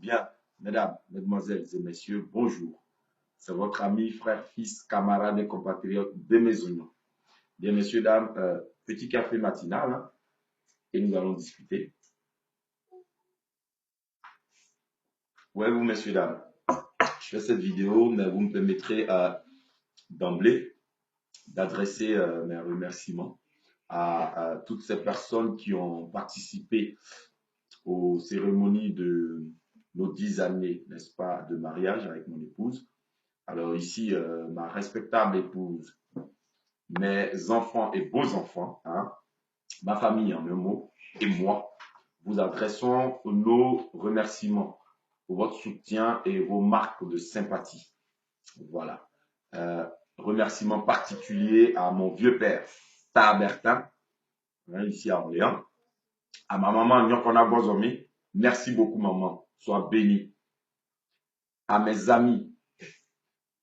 Bien, mesdames, mesdemoiselles et messieurs, bonjour. C'est votre ami, frère, fils, camarade et compatriote de mes oignons. Bien, messieurs, dames, petit café matinal hein, et nous allons discuter. Ouais, vous, messieurs, dames, je fais cette vidéo, mais vous me permettrez d'emblée d'adresser mes remerciements à toutes ces personnes qui ont participé aux cérémonies de nos 10 années, n'est-ce pas, de mariage avec mon épouse. Alors ici, ma respectable épouse, mes enfants et beaux-enfants, hein, ma famille en un mot, et moi, vous adressons nos remerciements pour votre soutien et vos marques de sympathie. Voilà. Euh, Remerciements particuliers à mon vieux père, Tabertin, hein, ici à Orléans, à ma maman Nyokona Bozomi. Merci beaucoup, maman. Sois bénie. À mes amis,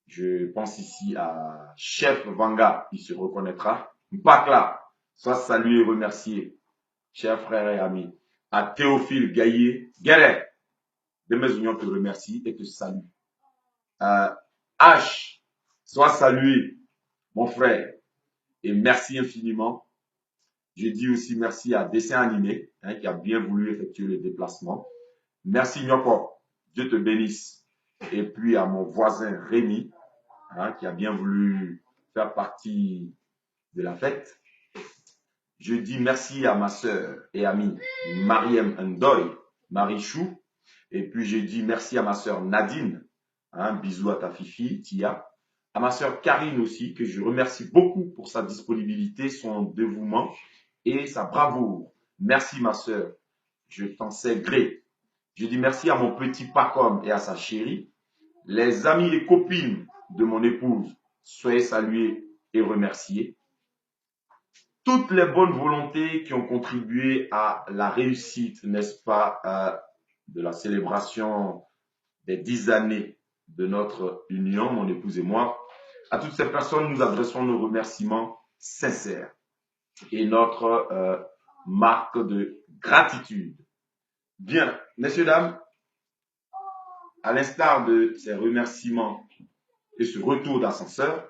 je pense ici à Chef Vanga, il se reconnaîtra. Mpakla, sois salué et remercié. Chers frères et amis, à Théophile Gaillet, Guéret, de mes unions te remercie et te salue. H, sois salué, mon frère, et merci infiniment. Je dis aussi merci à Dessin Animé, hein, qui a bien voulu effectuer le déplacement. Merci Nyoko, Dieu te bénisse. Et puis à mon voisin Rémi, hein, qui a bien voulu faire partie de la fête. Je dis merci à ma sœur et amie Mariem Ndoy, Marichou. Et puis je dis merci à ma sœur Nadine. Hein, bisous à ta fifi, Tia. À ma sœur Karine aussi, que je remercie beaucoup pour sa disponibilité, son dévouement et sa bravoure. Merci ma sœur, je t'en sais gré. Je dis merci à mon petit Pacom et à sa chérie. Les amis et copines de mon épouse, soyez salués et remerciés. Toutes les bonnes volontés qui ont contribué à la réussite, n'est-ce pas, de la célébration des 10 années de notre union, mon épouse et moi. À toutes ces personnes, nous adressons nos remerciements sincères et notre marque de gratitude. Bien, messieurs, dames, à l'instar de ces remerciements et ce retour d'ascenseur,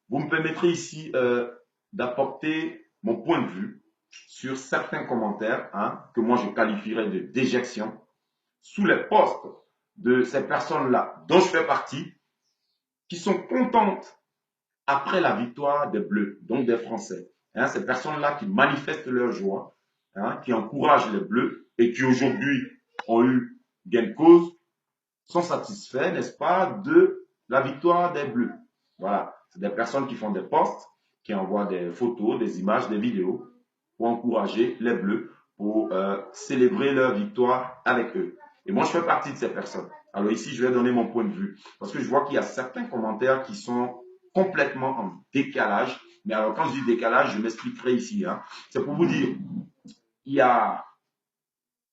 vous me permettrez ici d'apporter mon point de vue sur certains commentaires hein, que moi je qualifierais de déjection sous les posts de ces personnes-là dont je fais partie, qui sont contentes après la victoire des Bleus, donc des Français. Hein, ces personnes-là qui manifestent leur joie, hein, qui encouragent les Bleus et qui aujourd'hui ont eu gain de cause, sont satisfaits, n'est-ce pas, de la victoire des Bleus. Voilà, c'est des personnes qui font des posts, qui envoient des photos, des images, des vidéos pour encourager les Bleus, pour célébrer leur victoire avec eux. Et moi, je fais partie de ces personnes. Alors ici, je vais donner mon point de vue, parce que je vois qu'il y a certains commentaires qui sont complètement en décalage. Mais alors, quand je dis décalage, je m'expliquerai ici. Hein. C'est pour vous dire, il y a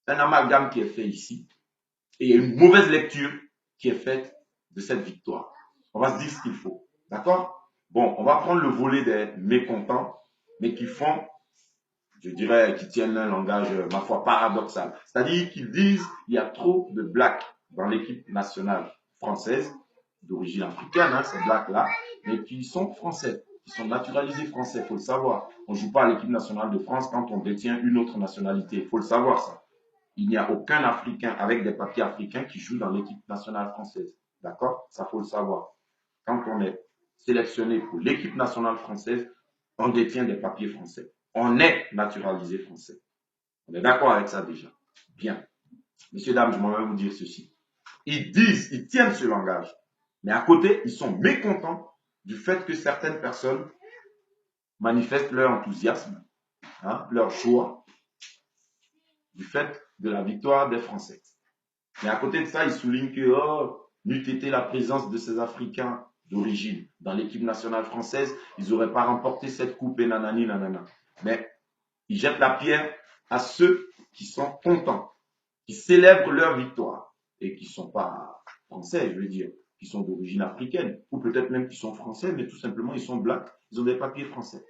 un amalgame qui est fait ici, et il y a une mauvaise lecture qui est faite de cette victoire. On va se dire ce qu'il faut. D'accord? Bon, on va prendre le volet des mécontents, mais qui font, je dirais, qui tiennent un langage, ma foi, paradoxal. C'est-à-dire qu'ils disent qu'il y a trop de blacks dans l'équipe nationale française, d'origine africaine, hein, ces blacks-là, mais qui sont français, qui sont naturalisés français, il faut le savoir. On ne joue pas à l'équipe nationale de France quand on détient une autre nationalité, il faut le savoir ça. Il n'y a aucun Africain avec des papiers africains qui joue dans l'équipe nationale française. D'accord? Ça, faut le savoir. Quand on est sélectionné pour l'équipe nationale française, on détient des papiers français. On est naturalisé français. On est d'accord avec ça déjà. Bien. Messieurs, dames, je m'en vais vous dire ceci. Ils disent, ils tiennent ce langage. Mais à côté, ils sont mécontents du fait que certaines personnes manifestent leur enthousiasme, hein, leur joie, du fait de la victoire des Français. Mais à côté de ça, il souligne que, oh, n'eût été la présence de ces Africains d'origine dans l'équipe nationale française, ils n'auraient pas remporté cette coupe et nanani nanana. Mais ils jettent la pierre à ceux qui sont contents, qui célèbrent leur victoire et qui ne sont pas français, je veux dire, qui sont d'origine africaine, ou peut-être même qui sont français, mais tout simplement ils sont blacks, ils ont des papiers français.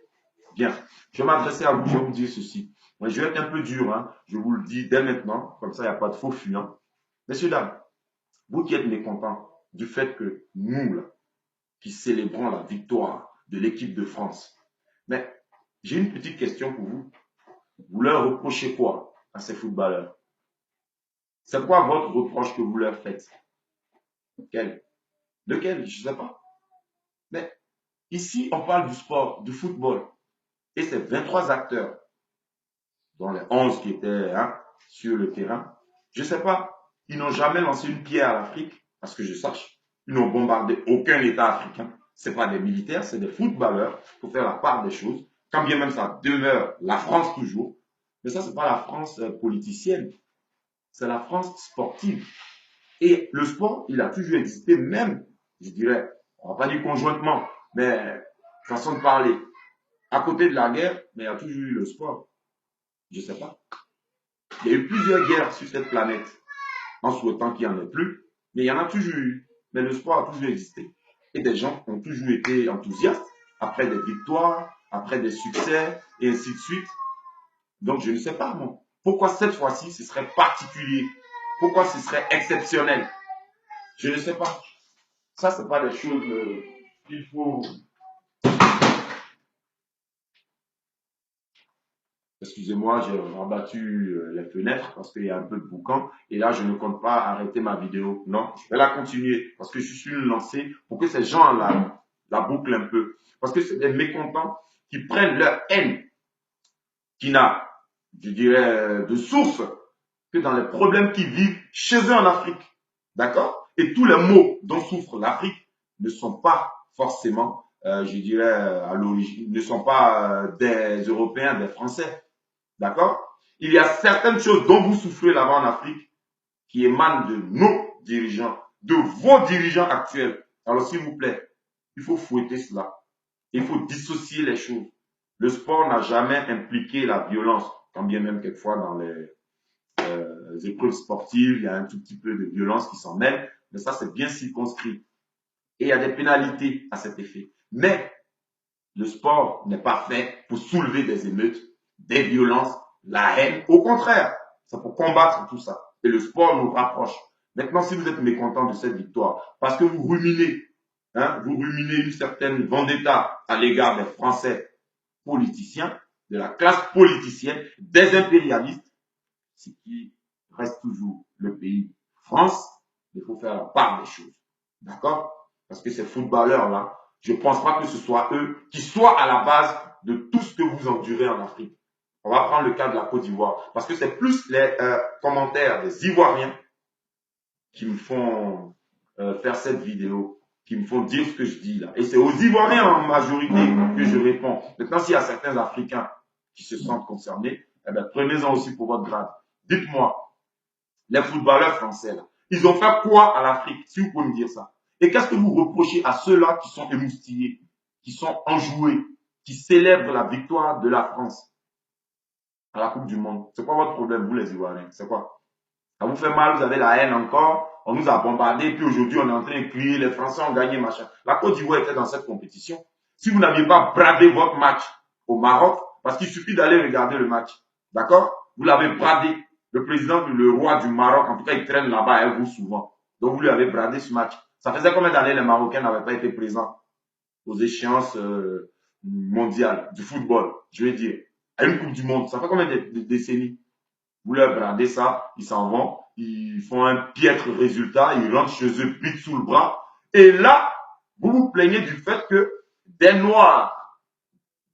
Bien, je vais m'adresser à vous, je vais vous dire ceci. Moi, je vais être un peu dur, hein, je vous le dis dès maintenant, comme ça il n'y a pas de faux fuyants. Messieurs, dames, vous qui êtes mécontents du fait que nous, là, qui célébrons la victoire de l'équipe de France, mais j'ai une petite question pour vous. Vous leur reprochez quoi à ces footballeurs? C'est quoi votre reproche que vous leur faites? Quel? Lequel? Je ne sais pas. Mais ici, on parle du sport, du football. Et ces 23 acteurs, dont les 11 qui étaient sur le terrain, je ne sais pas, ils n'ont jamais lancé une pierre à l'Afrique, parce que je sache. Ils n'ont bombardé aucun État africain. Ce n'est pas des militaires, c'est des footballeurs. Il faut faire la part des choses. Quand bien même ça demeure la France toujours. Mais ça, ce n'est pas la France politicienne. C'est la France sportive. Et le sport, il a toujours existé, même, je dirais, on va pas dire conjointement, mais façon de parler. À côté de la guerre, mais il y a toujours eu le sport. Je ne sais pas. Il y a eu plusieurs guerres sur cette planète, en souhaitant qu'il n'y en ait plus, mais il y en a toujours eu. Mais le sport a toujours existé. Et des gens ont toujours été enthousiastes après des victoires, après des succès, et ainsi de suite. Donc, je ne sais pas, moi. Pourquoi cette fois-ci, ce serait particulier? Pourquoi ce serait exceptionnel? Je ne sais pas. Ça, ce n'est pas des choses qu'il faut. Excusez-moi, j'ai rabattu les fenêtres parce qu'il y a un peu de boucan. Et là, je ne compte pas arrêter ma vidéo. Non, je vais la continuer parce que je suis lancé pour que ces gens la bouclent un peu. Parce que c'est des mécontents qui prennent leur haine, qui n'a, je dirais, de source que dans les problèmes qu'ils vivent chez eux en Afrique. D'accord? Et tous les maux dont souffre l'Afrique ne sont pas forcément, je dirais, à l'origine, ne sont pas des Européens, des Français. D'accord? Il y a certaines choses dont vous souffrez là-bas en Afrique qui émanent de nos dirigeants, de vos dirigeants actuels. Alors, s'il vous plaît, il faut fouetter cela. Il faut dissocier les choses. Le sport n'a jamais impliqué la violence, quand bien même quelquefois dans les épreuves sportives, il y a un tout petit peu de violence qui s'en mêle, mais ça, c'est bien circonscrit. Et il y a des pénalités à cet effet. Mais le sport n'est pas fait pour soulever des émeutes, des violences, la haine. Au contraire, c'est pour combattre tout ça. Et le sport nous rapproche. Maintenant, si vous êtes mécontent de cette victoire, parce que vous ruminez une certaine vendetta à l'égard des Français politiciens, de la classe politicienne, des impérialistes, ce qui reste toujours le pays France, il faut faire la part des choses. D'accord? Parce que ces footballeurs-là, je ne pense pas que ce soit eux qui soient à la base de tout ce que vous endurez en Afrique. On va prendre le cas de la Côte d'Ivoire. Parce que c'est plus les commentaires des Ivoiriens qui me font faire cette vidéo, qui me font dire ce que je dis là. Et c'est aux Ivoiriens en majorité que je réponds. Maintenant, s'il y a certains Africains qui se sentent concernés, eh bien, prenez-en aussi pour votre grade. Dites-moi, les footballeurs français, là, ils ont fait quoi à l'Afrique, si vous pouvez me dire ça? Et qu'est-ce que vous reprochez à ceux-là qui sont émoustillés, qui sont enjoués, qui célèbrent la victoire de la France à la Coupe du Monde? C'est quoi votre problème, vous les Ivoiriens? C'est quoi? Ça vous fait mal, vous avez la haine encore, on nous a bombardés, puis aujourd'hui on est en train de crier, les Français ont gagné, machin. La Côte d'Ivoire était dans cette compétition. Si vous n'aviez pas bradé votre match au Maroc, parce qu'il suffit d'aller regarder le match, d'accord? Vous l'avez bradé. Le président, le roi du Maroc, en tout cas, il traîne là-bas avec vous souvent. Donc vous lui avez bradé ce match. Ça faisait combien d'années les Marocains n'avaient pas été présents aux échéances mondiales du football, je vais dire, à une Coupe du Monde? Ça fait combien de décennies? Vous leur bradez ça, ils s'en vont, ils font un piètre résultat, ils rentrent chez eux, piquent sous le bras. Et là, vous vous plaignez du fait que des Noirs,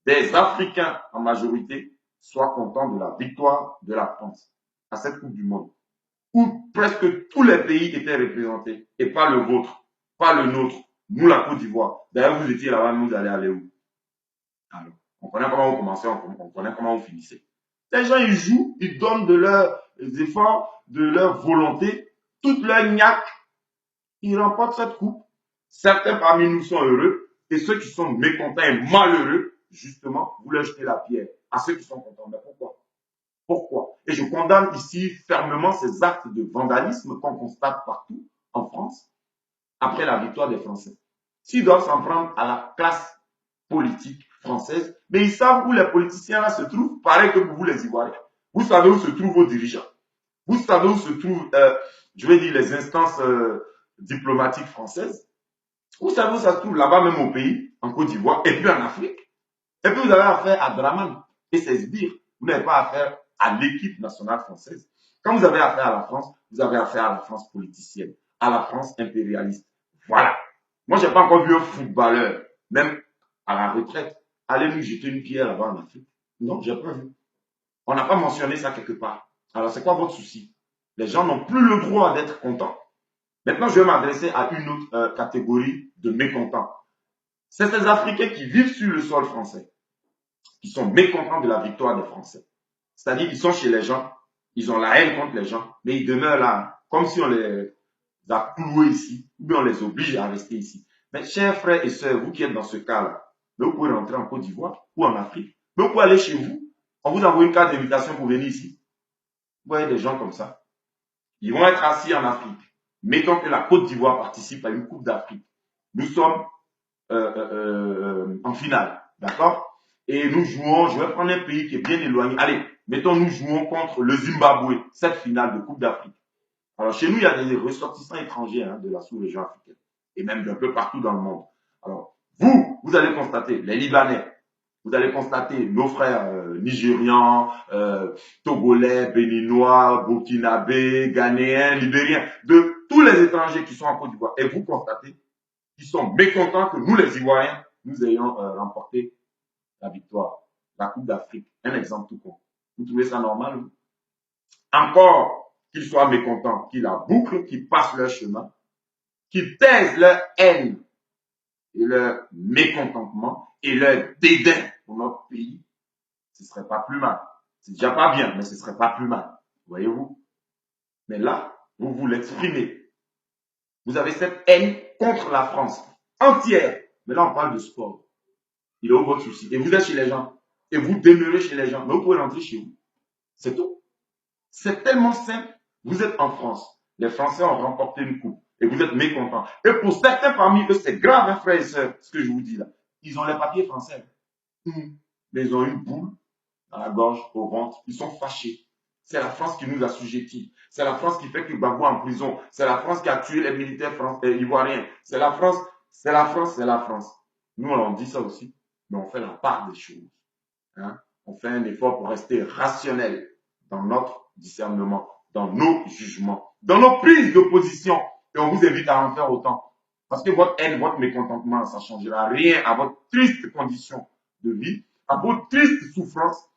des Africains en majorité, soient contents de la victoire de la France à cette Coupe du Monde, où presque tous les pays étaient représentés, et pas le vôtre, pas le nôtre, nous la Côte d'Ivoire. D'ailleurs, vous étiez là-bas, vous allez aller où? Alors, on connaît comment vous commencez, on connaît comment vous finissez. Les gens, ils jouent, ils donnent de leurs efforts, de leur volonté, toute leur gnaque, ils remportent cette coupe. Certains parmi nous sont heureux, et ceux qui sont mécontents et malheureux, justement, vous leur jetez la pierre à ceux qui sont contents. Mais pourquoi? Pourquoi? Et je condamne ici fermement ces actes de vandalisme qu'on constate partout en France après la victoire des Français. S'ils doivent s'en prendre à la classe politique française, mais ils savent où les politiciens là se trouvent, pareil que pour vous les Ivoiriens. Vous savez où se trouvent vos dirigeants. Vous savez où se trouvent je vais dire, les instances diplomatiques françaises. Vous savez où ça se trouve là-bas, même au pays, en Côte d'Ivoire, et puis en Afrique. Et puis vous avez affaire à Draman et ses sbires. Vous n'avez pas affaire à l'équipe nationale française. Quand vous avez affaire à la France, vous avez affaire à la France politicienne, à la France impérialiste. Voilà. Moi, je n'ai pas encore vu un footballeur, même à la retraite, aller nous jeter une pierre là-bas en Afrique. Non, je n'ai pas vu. On n'a pas mentionné ça quelque part. Alors, c'est quoi votre souci? Les gens n'ont plus le droit d'être contents. Maintenant, je vais m'adresser à une autre catégorie de mécontents. C'est ces Africains qui vivent sur le sol français, qui sont mécontents de la victoire des Français. C'est-à-dire qu'ils sont chez les gens, ils ont la haine contre les gens, mais ils demeurent là, comme si on les a cloués ici, ou bien on les oblige à rester ici. Mais chers frères et sœurs, vous qui êtes dans ce cas-là, vous pouvez rentrer en Côte d'Ivoire ou en Afrique, mais vous pouvez aller chez vous. On vous envoie une carte d'invitation pour venir ici. Vous voyez des gens comme ça. Ils vont être assis en Afrique. Mettons que la Côte d'Ivoire participe à une Coupe d'Afrique. Nous sommes en finale, d'accord? Et nous jouons, je vais prendre un pays qui est bien éloigné. Allez, mettons, nous jouons contre le Zimbabwe, cette finale de Coupe d'Afrique. Alors, chez nous, il y a des ressortissants étrangers de la sous-région africaine et même d'un peu partout dans le monde. Alors, vous allez constater, les Libanais, vous allez constater nos frères nigérians, togolais, béninois, burkinabés, ghanéens, libériens, de tous les étrangers qui sont en Côte d'Ivoire. Et vous constatez qu'ils sont mécontents que nous, les Ivoiriens, nous ayons remporté la victoire, la Coupe d'Afrique. Un exemple tout con. Vous trouvez ça normal? Encore qu'ils soient mécontents, qu'ils la bouclent, qu'ils passent leur chemin, qu'ils taisent leur haine et leur mécontentement et leur dédain pour notre pays, ce ne serait pas plus mal. C'est déjà pas bien, mais ce ne serait pas plus mal. Voyez-vous? Mais là, vous l'exprimez. Vous avez cette haine contre la France entière. Mais là, on parle de sport. Il est où votre souci? Et vous êtes chez les gens. Et vous demeurez chez les gens. Mais vous pouvez rentrer chez vous. C'est tout. C'est tellement simple. Vous êtes en France. Les Français ont remporté une coupe. Et vous êtes mécontents. Et pour certains parmi eux, c'est grave, hein, frères et sœurs, ce que je vous dis là. Ils ont les papiers français. Mais ils ont une boule dans la gorge, au ventre. Ils sont fâchés. C'est la France qui nous assujettit. C'est la France qui fait que Gbagbo est en prison. C'est la France qui a tué les militaires ivoiriens. C'est la France, c'est la France, c'est la France. Nous, on dit ça aussi, mais on fait la part des choses. Hein? On fait un effort pour rester rationnel dans notre discernement, dans nos jugements, dans nos prises de position. Et on vous invite à en faire autant. Parce que votre haine, votre mécontentement, ça ne changera rien à votre triste condition de vie, à votre triste souffrance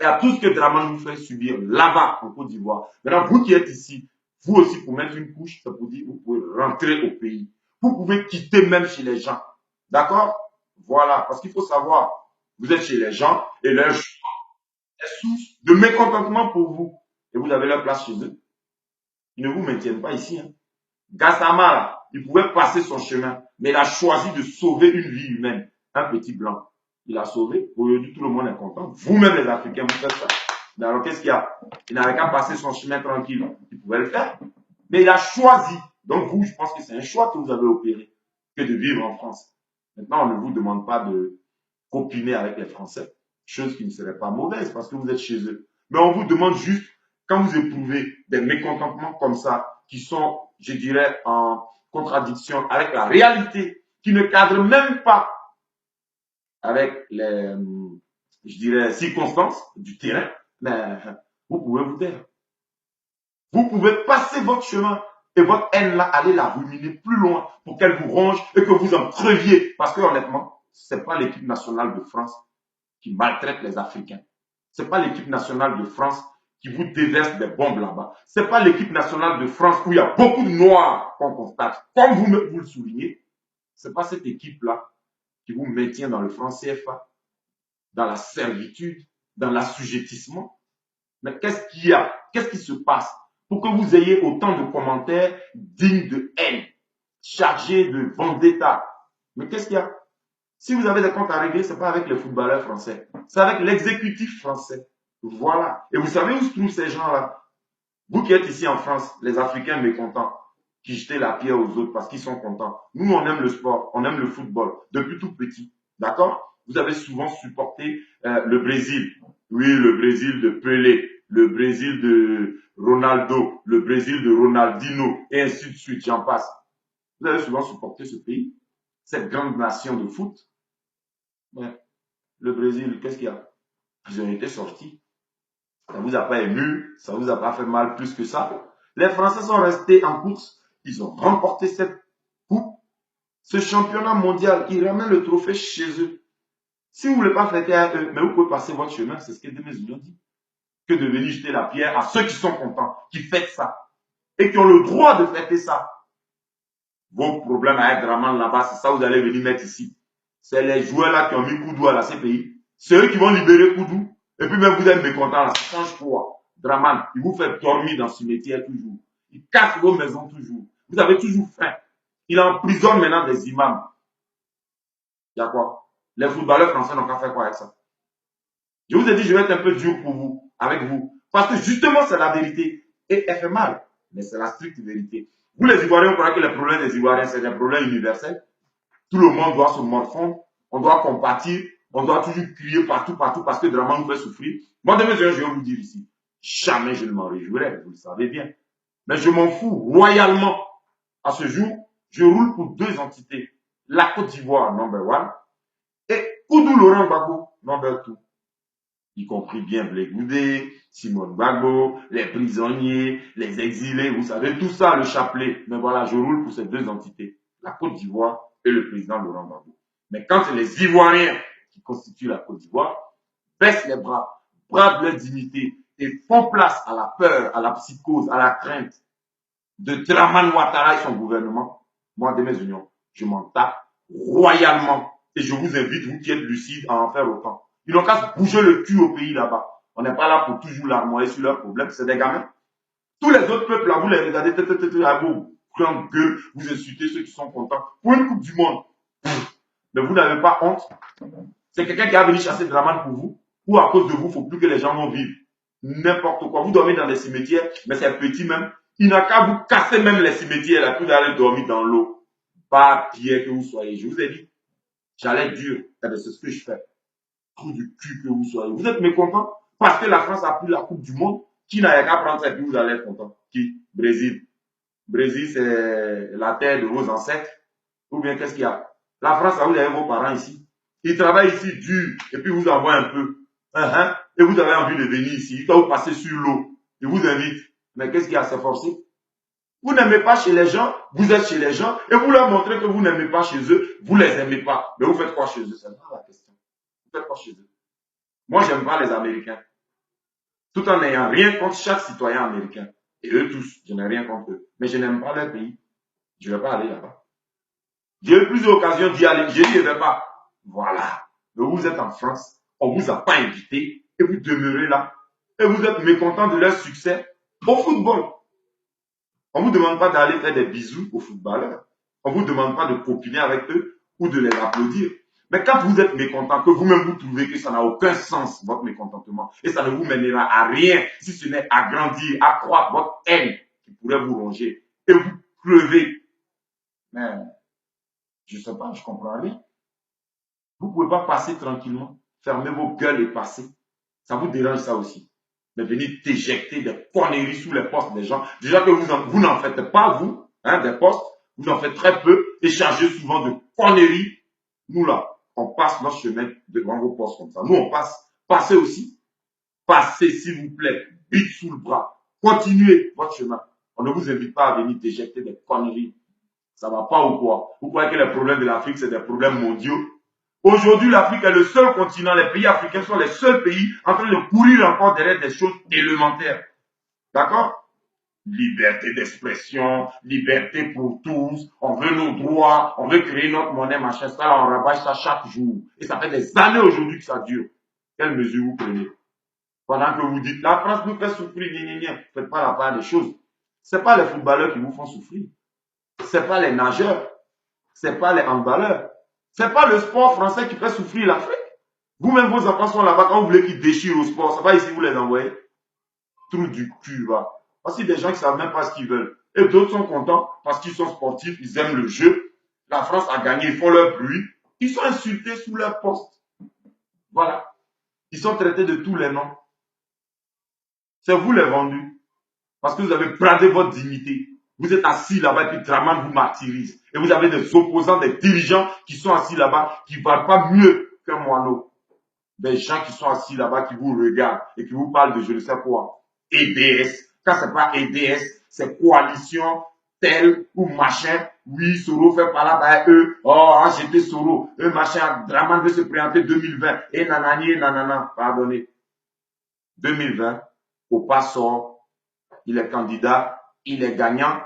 et à tout ce que Draman vous fait subir là-bas en Côte d'Ivoire. Maintenant, vous qui êtes ici, vous aussi, pour mettre une couche, ça vous dit, vous pouvez rentrer au pays. Vous pouvez quitter même chez les gens. D'accord? Voilà. Parce qu'il faut savoir, vous êtes chez les gens et leur est source de mécontentement pour vous. Et vous avez leur place chez eux. Ils ne vous maintiennent pas ici. Hein. Gassama, là, il pouvait passer son chemin, mais il a choisi de sauver une vie humaine. Un petit blanc. Il a sauvé. Aujourd'hui, tout le monde est content. Vous-même, les Africains, vous faites ça. Mais alors, qu'est-ce qu'il y a? Il n'avait qu'à passer son chemin tranquille. Il pouvait le faire. Mais il a choisi. Donc, vous, je pense que c'est un choix que vous avez opéré que de vivre en France. Maintenant, on ne vous demande pas de copiner avec les Français, chose qui ne serait pas mauvaise parce que vous êtes chez eux. Mais on vous demande juste, quand vous éprouvez des mécontentements comme ça, qui sont, je dirais, en contradiction avec la réalité, qui ne cadrent même pas avec les, je dirais, circonstances du terrain, mais vous pouvez vous taire. Vous pouvez passer votre chemin et votre haine là, aller la ruminer plus loin pour qu'elle vous ronge et que vous en creviez. Parce que honnêtement, ce n'est pas l'équipe nationale de France qui maltraite les Africains. Ce n'est pas l'équipe nationale de France qui vous déverse des bombes là-bas. Ce n'est pas l'équipe nationale de France où il y a beaucoup de noirs qu'on constate. Comme vous le soulignez, ce n'est pas cette équipe-là qui vous maintient dans le franc CFA, dans la servitude, dans l'assujettissement. Mais qu'est-ce qu'il y a? Qu'est-ce qui se passe pour que vous ayez autant de commentaires dignes de haine, chargés de vendetta? Mais qu'est-ce qu'il y a? Si vous avez des comptes à régler, ce n'est pas avec les footballeurs français, c'est avec l'exécutif français. Voilà. Et vous savez où se trouvent ces gens-là? Vous qui êtes ici en France, les Africains mécontents, qui jetaient la pierre aux autres parce qu'ils sont contents. Nous, on aime le sport, on aime le football, depuis tout petit. D'accord? Vous avez souvent supporté le Brésil. Oui, le Brésil de Pelé, le Brésil de Ronaldo, le Brésil de Ronaldinho, et ainsi de suite, j'en passe. Vous avez souvent supporté ce pays, cette grande nation de foot. Ouais. Le Brésil, qu'est-ce qu'il y a? Ils ont été sortis. Ça vous a pas ému, ça vous a pas fait mal plus que ça. Les Français sont restés en course. Ils ont remporté cette coupe, ce championnat mondial. Ils ramènent le trophée chez eux. Si vous ne voulez pas fêter à eux, mais vous pouvez passer votre chemin, c'est ce que mes unions dit. Que de venir jeter la pierre à ceux qui sont contents, qui fêtent ça. Et qui ont le droit de fêter ça. Vos problèmes à être Draman là-bas, c'est ça que vous allez venir mettre ici. C'est les joueurs là qui ont mis Koudou à la CPI. C'est eux qui vont libérer Koudou. Et puis même vous êtes mécontents là. Ça change quoi? Draman, il vous fait dormir dans ce métier toujours. Il casse vos maisons toujours. Vous avez toujours faim. Il emprisonne maintenant des imams. Il y a quoi? Les footballeurs français n'ont qu'à faire quoi avec ça? Je vous ai dit, je vais être un peu dur pour vous, avec vous. Parce que justement, c'est la vérité. Et elle fait mal. Mais c'est la stricte vérité. Vous les Ivoiriens, vous croyez que les problèmes des Ivoiriens, c'est des problèmes universels? Tout le monde doit se morfondre. On doit compatir. On doit toujours crier partout, partout, parce que Draman nous fait souffrir. Moi, demain, je vais vous dire ici. Jamais je ne m'en réjouirai, vous le savez bien. Mais je m'en fous royalement. À ce jour, je roule pour deux entités. La Côte d'Ivoire, number one, et Koudou Laurent Gbagbo, number two. Y compris bien Blé Goudé, Simone Gbagbo, les prisonniers, les exilés, vous savez, tout ça, le chapelet. Mais voilà, je roule pour ces deux entités, la Côte d'Ivoire et le président Laurent Gbagbo. Mais quand les Ivoiriens qui constituent la Côte d'Ivoire baissent les bras, bradent leur dignité et font place à la peur, à la psychose, à la crainte de Dramane Ouattara et son gouvernement, moi, de mes unions, je m'en tape royalement. Et je vous invite, vous qui êtes lucides, à en faire autant. Ils n'ont qu'à se bouger le cul au pays là-bas. On n'est pas là pour toujours larmoyer sur leurs problèmes, c'est des gamins. Tous les autres peuples là, vous les regardez, à vous, grande gueule, vous insultez ceux qui sont contents. Pour une Coupe du Monde, mais vous n'avez pas honte. C'est quelqu'un qui a venu chasser Dramane pour vous, ou à cause de vous, il ne faut plus que les gens vont vivre. N'importe quoi. Vous dormez dans des cimetières, mais c'est petit même. Il n'a qu'à vous casser même les cimetières là, puis d'aller dormir dans l'eau. Pas pire que vous soyez. Je vous ai dit, j'allais dur. C'est ce que je fais. Trou du cul que vous soyez. Vous êtes mécontent parce que la France a pris la Coupe du Monde. Qui n'a qu'à prendre ça et puis vous allez être content? Qui? Brésil. Brésil, c'est la terre de vos ancêtres. Ou bien qu'est-ce qu'il y a? La France, vous avez vos parents ici. Ils travaillent ici dur et puis vous envoient un peu. Et vous avez envie de venir ici. Ils doivent vous passer sur l'eau. Ils vous invitent. Mais qu'est-ce qu'il y a? C'est forcé. Vous n'aimez pas chez les gens, vous êtes chez les gens et vous leur montrez que vous n'aimez pas chez eux, vous les aimez pas. Mais vous faites quoi chez eux? C'est pas la question. Vous faites quoi chez eux? Moi, j'aime pas les Américains. Tout en n'ayant rien contre chaque citoyen américain. Et eux tous, je n'ai rien contre eux. Mais je n'aime pas leur pays. Je ne vais pas aller là-bas. J'ai eu plusieurs occasions d'y aller. Je n'y vais pas. Voilà. Mais vous êtes en France. On ne vous a pas invité. Et vous demeurez là. Et vous êtes mécontent de leur succès au football. On ne vous demande pas d'aller faire des bisous aux footballeurs. On ne vous demande pas de copiner avec eux ou de les applaudir. Mais quand vous êtes mécontent, que vous-même vous trouvez que ça n'a aucun sens, votre mécontentement, et ça ne vous mènera à rien, si ce n'est à grandir, à croître votre haine qui pourrait vous ronger, et vous crever. Mais, je ne sais pas, je ne comprends rien. Vous ne pouvez pas passer tranquillement, fermer vos gueules et passer. Ça vous dérange ça aussi. Mais venir déjecter des conneries sous les postes des gens. Déjà que vous n'en faites pas, vous, des postes, vous en faites très peu et chargez souvent de conneries. Nous là, on passe notre chemin devant vos postes comme ça. Nous, on passe. Passez aussi. Passez, s'il vous plaît. Bite sous le bras. Continuez votre chemin. On ne vous invite pas à venir déjecter des conneries. Ça va pas ou quoi? Vous croyez que les problèmes de l'Afrique, c'est des problèmes mondiaux? Aujourd'hui, l'Afrique est le seul continent, les pays africains sont les seuls pays en train de courir encore derrière des choses élémentaires. D'accord? Liberté d'expression, liberté pour tous, on veut nos droits, on veut créer notre monnaie, machin, ça, là, on rabâche ça chaque jour. Et ça fait des années aujourd'hui que ça dure. Quelle mesure vous prenez? Pendant que vous dites, la France nous fait souffrir, faites pas la part des choses. C'est pas les footballeurs qui vous font souffrir. C'est pas les nageurs. C'est pas les handballeurs. C'est pas le sport français qui fait souffrir l'Afrique. Vous-même, vos enfants sont là-bas quand vous voulez qu'ils déchirent au sport. C'est pas ici que vous les envoyez. Trou du cul, va. Parce qu'il y a des gens qui savent même pas ce qu'ils veulent. Et d'autres sont contents parce qu'ils sont sportifs, ils aiment le jeu. La France a gagné, ils font leur bruit. Ils sont insultés sous leur poste. Voilà. Ils sont traités de tous les noms. C'est vous les vendus. Parce que vous avez bradé votre dignité. Vous êtes assis là-bas et puis Draman vous martyrise. Et vous avez des opposants, des dirigeants qui sont assis là-bas, qui ne valent pas mieux qu'un moineau. Des gens qui sont assis là-bas, qui vous regardent et qui vous parlent de je ne sais quoi. EDS. Quand c'est pas EDS, c'est coalition telle ou machin. Oui, Soro fait par là, bah, eux, oh, j'étais Soro. Eux, machin, Draman veut se présenter 2020. Et nanani, et nanana. Pardonnez. 2020, au pas sort, il est candidat, il est gagnant,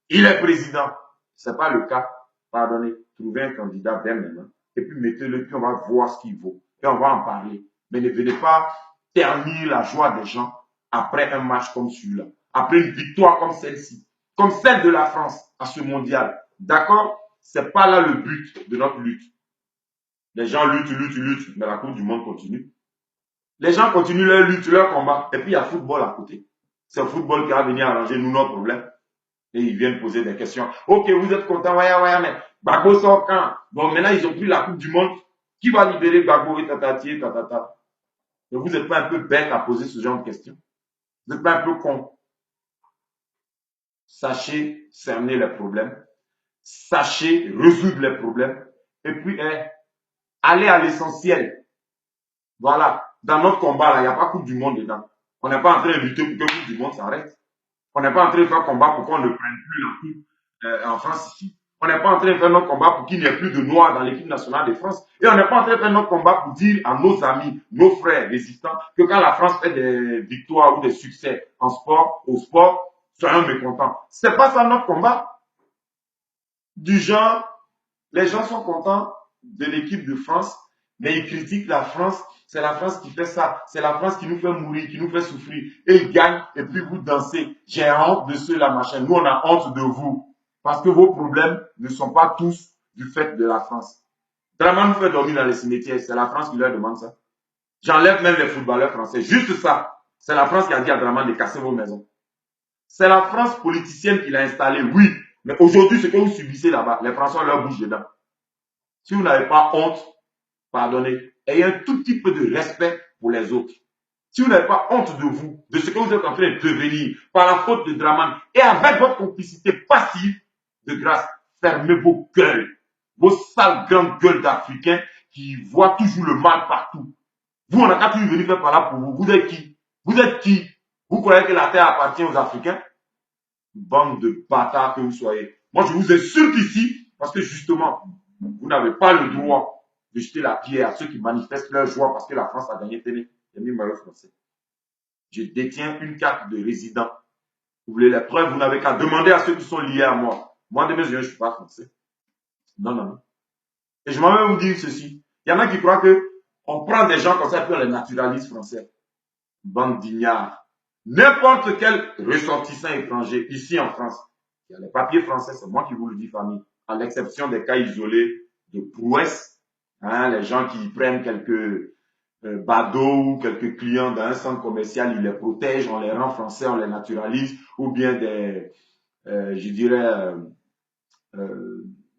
il est président. Ce n'est pas le cas. Pardonnez. Trouvez un candidat dès maintenant. Et puis mettez-le, puis on va voir ce qu'il vaut. Et on va en parler. Mais ne venez pas ternir la joie des gens après un match comme celui-là. Après une victoire comme celle-ci. Comme celle de la France à ce mondial. D'accord? C'est pas là le but de notre lutte. Les gens luttent, mais la Coupe du Monde continue. Les gens continuent leur lutte, leur combat. Et puis il y a football à côté. C'est le football qui va venir arranger nous notre problème. Et ils viennent poser des questions. Ok, vous êtes content, ouais, mais Gbagbo sort quand? Bon, maintenant ils ont pris la Coupe du Monde. Qui va libérer Gbagbo et tatati, tatata? Et vous n'êtes pas un peu bête à poser ce genre de questions? Vous n'êtes pas un peu con? Sachez cerner les problèmes. Sachez résoudre les problèmes. Et puis, allez à l'essentiel. Voilà. Dans notre combat, là, il n'y a pas Coupe du Monde dedans. On n'est pas en train de lutter pour que la Coupe du Monde s'arrête. On n'est pas en train de faire combat pour qu'on ne prenne plus la Coupe en France ici. On n'est pas en train de faire notre combat pour qu'il n'y ait plus de Noirs dans l'équipe nationale de France. Et on n'est pas en train de faire notre combat pour dire à nos amis, nos frères résistants, que quand la France fait des victoires ou des succès en sport, au sport, soyons mécontents. C'est pas ça notre combat. Du genre, les gens sont contents de l'équipe de France, mais ils critiquent la France. C'est la France qui fait ça. C'est la France qui nous fait mourir, qui nous fait souffrir. Et ils gagnent, et puis vous dansez. J'ai honte de ceux-là, machin. Nous, on a honte de vous. Parce que vos problèmes ne sont pas tous du fait de la France. Draman nous fait dormir dans les cimetières. C'est la France qui leur demande ça. J'enlève même les footballeurs français. Juste ça. C'est la France qui a dit à Draman de casser vos maisons. C'est la France politicienne qui l'a installé, oui. Mais aujourd'hui, ce que vous subissez là-bas, les Français ont leur bouche dedans. Si vous n'avez pas honte, pardonnez, ayez un tout petit peu de respect pour les autres. Si vous n'avez pas honte de vous, de ce que vous êtes en train de devenir par la faute de Draman et avec votre complicité passive, de grâce, fermez vos gueules, vos sales grandes gueules d'Africains qui voient toujours le mal partout. Vous, on n'a qu'à toujours venir faire par là pour vous. Vous êtes qui? Vous êtes qui? Vous croyez que la terre appartient aux Africains? Bande de bâtards que vous soyez. Moi, je vous insulte ici parce que justement, vous n'avez pas le droit de jeter la pierre à ceux qui manifestent leur joie parce que la France a gagné télé. Français. Je détiens une carte de résident. Vous voulez les preuves? Vous n'avez qu'à demander à ceux qui sont liés à moi. Moi, de mes yeux, je ne suis pas français. Non, non, non. Et je m'en vais vous dire ceci. Il y en a qui croient que on prend des gens comme ça et puis on les naturalise français. Bande d'ignards. N'importe quel ressortissant étranger ici en France, il y a les papiers français, c'est moi qui vous le dis, famille, à l'exception des cas isolés de prouesse, hein, les gens qui prennent quelques badauds ou quelques clients dans un centre commercial, ils les protègent, on les rend français, on les naturalise, ou bien des, je dirais,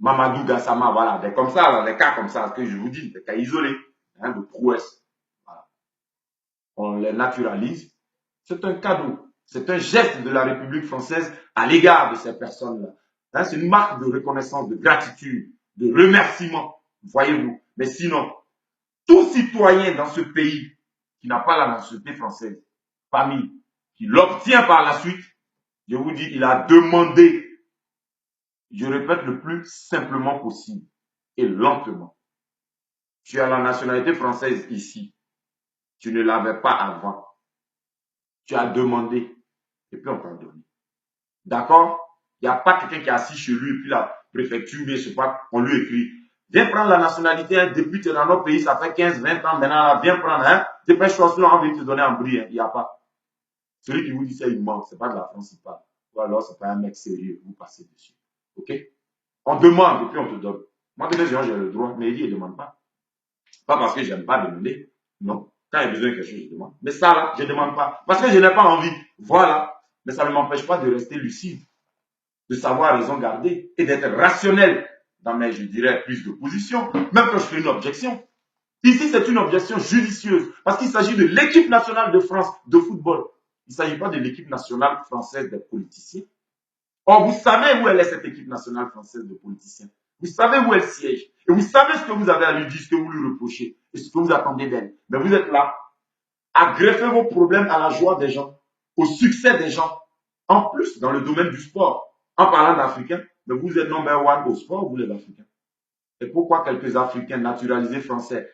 Mamadou Gassama, voilà, des comme ça, des cas comme ça, que je vous dis, des cas isolés, hein, de prouesse. Voilà. On les naturalise. C'est un cadeau. C'est un geste de la République française à l'égard de ces personnes-là. Hein, c'est une marque de reconnaissance, de gratitude, de remerciement, voyez-vous. Mais sinon, tout citoyen dans ce pays qui n'a pas la nationalité française, famille, qui l'obtient par la suite, je vous dis, il a demandé, je répète le plus simplement possible et lentement. Tu as la nationalité française ici. Tu ne l'avais pas avant. Tu as demandé et puis on t'a donné. D'accord? Il n'y a pas quelqu'un qui est assis chez lui et puis la préfecture, je sais pas, on lui écrit. Viens prendre la nationalité, hein, depuis que tu es dans notre pays, ça fait 15, 20 ans, maintenant, là, viens prendre, hein. Dépêche-toi, sinon on va te donner un bris, hein. Il n'y a pas. Celui qui vous dit ça, il ment. C'est pas de la France, il parle. Ou alors, c'est pas un mec sérieux, vous passez dessus. Ok? On demande et puis on te donne. Moi, de mes yeux, j'ai le droit, mais il dit, il ne demande pas. Pas parce que j'aime pas demander. Non. Quand il y a besoin de quelque chose, je demande. Mais ça, là, je ne demande pas. Parce que je n'ai pas envie. Voilà. Mais ça ne m'empêche pas de rester lucide, de savoir raison garder et d'être rationnel dans mes, je dirais, prises de position, même quand je fais une objection. Ici, c'est une objection judicieuse parce qu'il s'agit de l'équipe nationale de France de football. Il ne s'agit pas de l'équipe nationale française des politiciens. Or, vous savez où elle est, cette équipe nationale française de politiciens. Vous savez où elle siège. Et vous savez ce que vous avez à lui dire, ce que vous lui reprochez et ce que vous attendez d'elle. Mais vous êtes là à greffer vos problèmes à la joie des gens, au succès des gens. En plus, dans le domaine du sport, en parlant d'Africains, mais vous êtes number one au sport, vous les Africains. Et pourquoi quelques Africains naturalisés français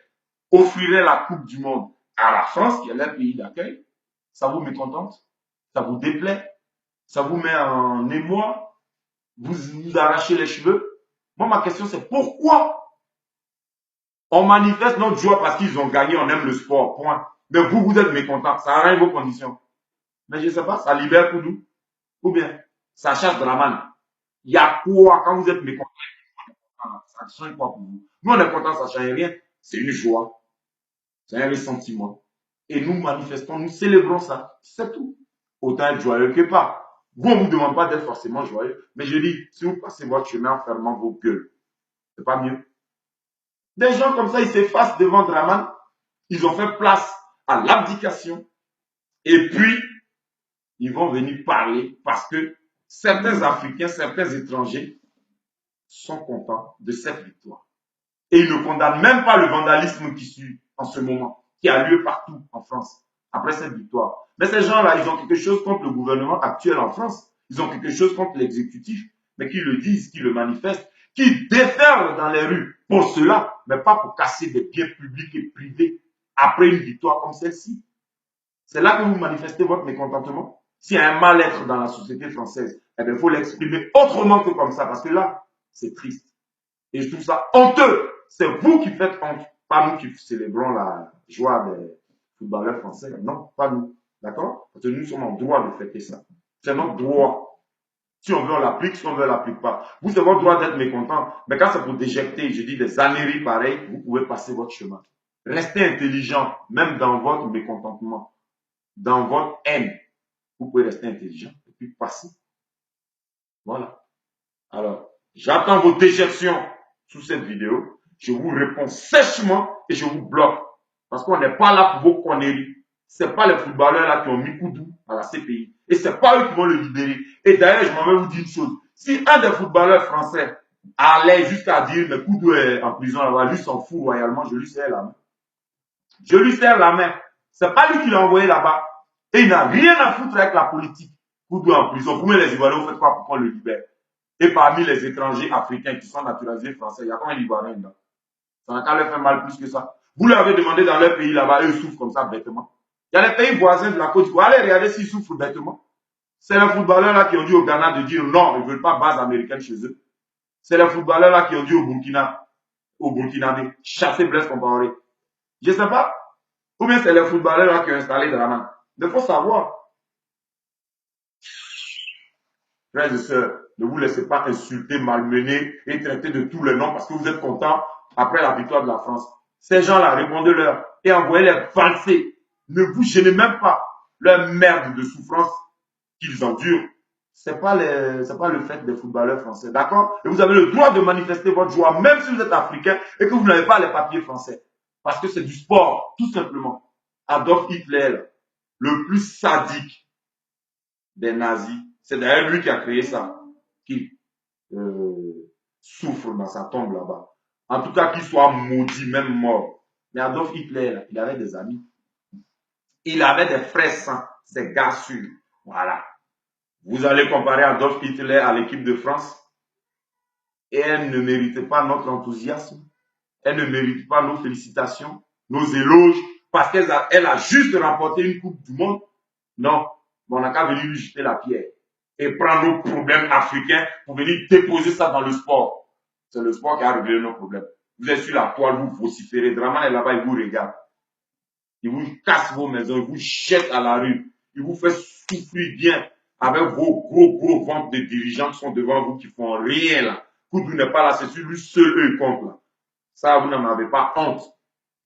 offriraient la Coupe du Monde à la France, qui est leur pays d'accueil? Ça vous mécontente? Ça vous déplaît? Ça vous met en émoi? Vous arrachez les cheveux? Moi, ma question, c'est pourquoi on manifeste notre joie parce qu'ils ont gagné, on aime le sport, point. Mais vous, vous êtes mécontents, ça arrange vos conditions. Mais je ne sais pas, ça libère Koudou. Ou bien, ça chasse Draman. Il y a quoi quand vous êtes mécontent? Ça change quoi pour vous? Nous, on est content, ça ne change rien. C'est une joie. C'est un ressentiment. Et nous manifestons, nous célébrons ça. C'est tout. Autant être joyeux que pas. Vous, on ne vous demande pas d'être forcément joyeux. Mais je dis, si vous passez votre chemin en fermant vos gueules, c'est pas mieux. Des gens comme ça, ils s'effacent devant Draman. Ils ont fait place à l'abdication. Et puis, ils vont venir parler parce que certains Africains, certains étrangers sont contents de cette victoire. Et ils ne condamnent même pas le vandalisme qui suit en ce moment, qui a lieu partout en France, après cette victoire. Mais ces gens-là, ils ont quelque chose contre le gouvernement actuel en France. Ils ont quelque chose contre l'exécutif, mais qui le disent, qui le manifestent, qui déferlent dans les rues pour cela, mais pas pour casser des biens publics et privés après une victoire comme celle-ci. C'est là que vous manifestez votre mécontentement. S'il y a un mal-être dans la société française, eh bien, il faut l'exprimer autrement que comme ça, parce que là, c'est triste. Et je trouve ça honteux. C'est vous qui faites honte, pas nous qui célébrons la joie des footballeurs français. Non, pas nous. D'accord? Parce que nous sommes en droit de fêter ça. C'est notre droit. Si on veut, on l'applique. Si on veut, on l'applique pas. Vous avez votre droit d'être mécontent. Mais quand c'est pour déjecter, je dis des âneries pareilles, vous pouvez passer votre chemin. Restez intelligent, même dans votre mécontentement, dans votre haine. Vous pouvez rester intelligent et puis passer. Voilà. Alors, j'attends vos déjections sous cette vidéo. Je vous réponds sèchement et je vous bloque. Parce qu'on n'est pas là pour vos conneries. Ce n'est pas les footballeurs là qui ont mis Koudou à la CPI. Et ce n'est pas eux qui vont le libérer. Et d'ailleurs, je m'en vais vous dire une chose. Si un des footballeurs français allait jusqu'à dire mais Koudou est en prison là-bas, lui s'en fout royalement, je lui serre la main. Je lui serre la main. Ce n'est pas lui qui l'a envoyé là-bas. Et il n'a rien à foutre avec la politique. Koudou est en prison. Vous, les Ivoiriens, vous faites quoi pour qu'on le libère? Et parmi les étrangers africains qui sont naturalisés français, il y a combien d'Ivoiriens dedans? Ça n'a qu'à leur faire mal plus que ça. Vous leur avez demandé dans leur pays là-bas, eux ils souffrent comme ça bêtement. Il y a les pays voisins de la Côte d'Ivoire. Allez regarder s'ils souffrent bêtement. C'est les footballeurs là qui ont dit au Ghana de dire non, ils ne veulent pas base américaine chez eux. C'est les footballeurs là qui ont dit au Burkinabé, chasser Blaise Compaoré. Je ne sais pas. Ou bien c'est les footballeurs là qui ont installé Draman. Il faut savoir. Frères et sœurs, ne vous laissez pas insulter, malmener et traiter de tous les noms parce que vous êtes contents après la victoire de la France. Ces gens-là, répondez-leur et envoyez-les valser. Ne vous gênez même pas. Leur merde de souffrance qu'ils endurent, c'est pas le fait des footballeurs français, d'accord? Et vous avez le droit de manifester votre joie, même si vous êtes africain et que vous n'avez pas les papiers français. Parce que c'est du sport, tout simplement. Adolf Hitler, le plus sadique des nazis, c'est d'ailleurs lui qui a créé ça, qui souffre dans sa tombe là-bas. En tout cas, qu'il soit maudit, même mort. Mais Adolf Hitler, il avait des amis. Il avait des frères saints, ses gars sûrs. Voilà. Vous allez comparer Adolf Hitler à l'équipe de France et elle ne mérite pas notre enthousiasme. Elle ne mérite pas nos félicitations, nos éloges, parce qu'elle a juste remporté une Coupe du Monde. Non, mais on n'a qu'à venir lui jeter la pierre et prendre nos problèmes africains pour venir déposer ça dans le sport. C'est le sport qui a réglé nos problèmes. Vous êtes sur la toile, vous vociférez. Draman est là-bas, il vous regarde. Il vous casse vos maisons, il vous jette à la rue. Il vous fait souffrir bien avec vos gros ventres de dirigeants qui sont devant vous, qui font rien là. Koudou n'est pas là, c'est sur lui seul, eux, compte là. Ça, vous n'en avez pas honte.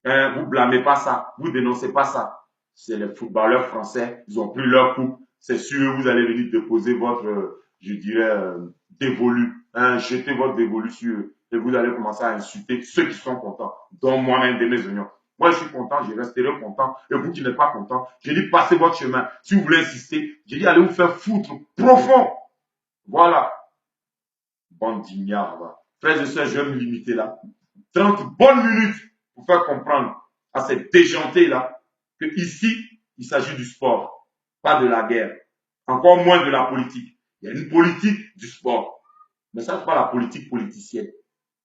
Hein, vous blâmez pas ça, vous dénoncez pas ça. C'est les footballeurs français, ils ont pris leur coupe. C'est sûr, vous allez venir déposer votre, je dirais, dévolu. Hein, jeter votre dévolu sur eux. Et vous allez commencer à insulter ceux qui sont contents, dont moi-même de mes oignons. Moi, je suis content, je resterai content. Et vous qui n'êtes pas content, je dis passez votre chemin. Si vous voulez insister, je dis allez vous faire foutre profond. Voilà. Bande d'ignards, va. Frères et sœurs, je vais me limiter là. 30 bonnes minutes pour faire comprendre à ces déjantés-là que ici, il s'agit du sport, pas de la guerre. Encore moins de la politique. Il y a une politique du sport. Mais ça, c'est pas la politique politicienne.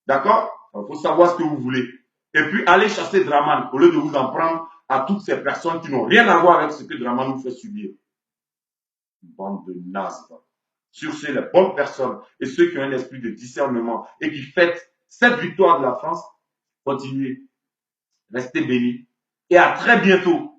D'accord? Il faut savoir ce que vous voulez. Et puis, allez chasser Draman au lieu de vous en prendre à toutes ces personnes qui n'ont rien à voir avec ce que Draman nous fait subir. Une bande de nazes. Sur ces les bonnes personnes et ceux qui ont un esprit de discernement et qui fêtent cette victoire de la France, continuez. Restez bénis. Et à très bientôt